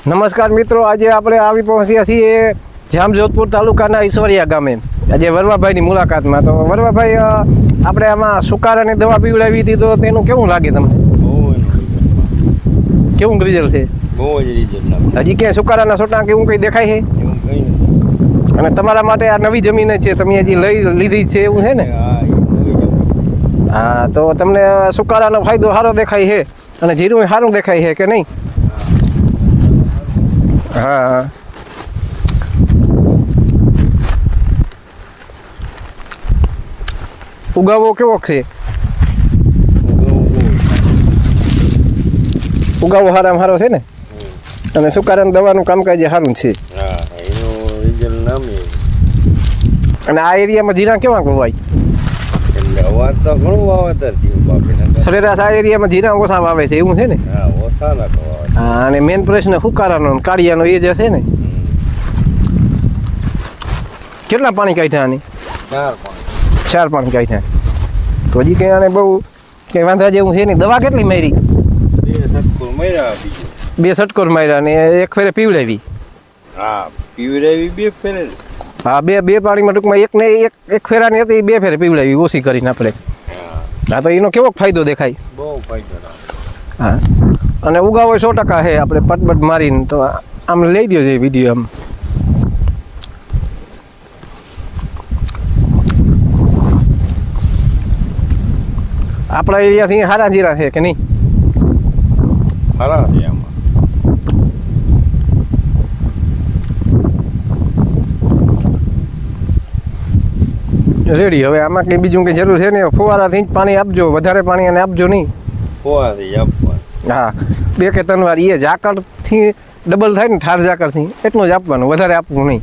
નમસ્કાર મિત્રો, આજે આપણે આવી પહોંચ્યા છીએ જામજોધપુર તાલુકાના ઈશ્વરિયા ગામે. આજે વરવાભાઈની મુલાકાતમાં. તો વરવાભાઈ, આપણે આમાં સુકારાની દવા પીવડાવી હતી, તો તેનું કેવું લાગે તમને? કેવું રિઝલ્ટ છે? બહુ જ રિઝલ્ટ. હજી ક્યાંય સુકારાના છોટા કેવું કંઈ દેખાય છે? અને તમારા માટે આ નવી જમીન છે, તમે હજી લીધી છે એવું છે ને? હા, તો તમને સુકારાનો ફાયદો સારો દેખાય છે અને જીરું સારું દેખાય છે કે નહીં? હા, ઉગાવો કેવો છે? ઉગાવો સારામાં સારો છે ને? અને સુકારાની દવાનું કામકાજ સારું છે. અને આ એરિયામાં જીરા કેવા ગોવાય? સરેરાશ આ એરિયામાં જીરા ઓછા વાવે છે એવું છે ને? હા, અને મેન પ્રશ્ન સુકારાનો કાળિયાનો એ જ હશે ને? કેટલા પાણી કાઢ્યા આની? 4 પાણી કાઢ્યા. તો હજી કંઈ આને બહુ કંઈ વાંધા જેવું છે નહીં. દવા કેટલી મારી? 2 સટકોર માર્યા ને એક ફેરે પીવડાવી. હા, પીવડાવી 2 ફેરે. હા, બે પાણીમાં ટૂંકમાં એક ફેરાની હતી, 2 ફેરે પીવડાવી ઓછી કરીને આપણે. હા, તો એનો કેવો ફાયદો દેખાય? બહુ ફાયદો. હા, અને ઉગાવો 100% છે. આપણે પટપટ મારીને તો આમ લઈ દો છે વિડીયો. આમ આપણા એરિયાથી સારા જીરા છે કે નહીં? સારા છે આમાં. રેડી. હવે આમાં કંઈ બીજું કંઈ જરૂર છે ને? ફુવારાથી જ પાણી આપજો, વધારે પાણી અને આપજો નહીં. ફુવારાથી આપવાનું. હા, 2 કે 3 વાર. એ ઝાકળથી ડબલ થાય ને, ઠાર ઝાકળથી એટલું જ આપવાનું, વધારે આપવું નહીં.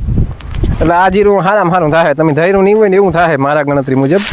એટલે આ જીરું સારામાં સારું થાય. તમે ધાર્યું નહીં હોય ને એવું થાય મારા ગણતરી મુજબ.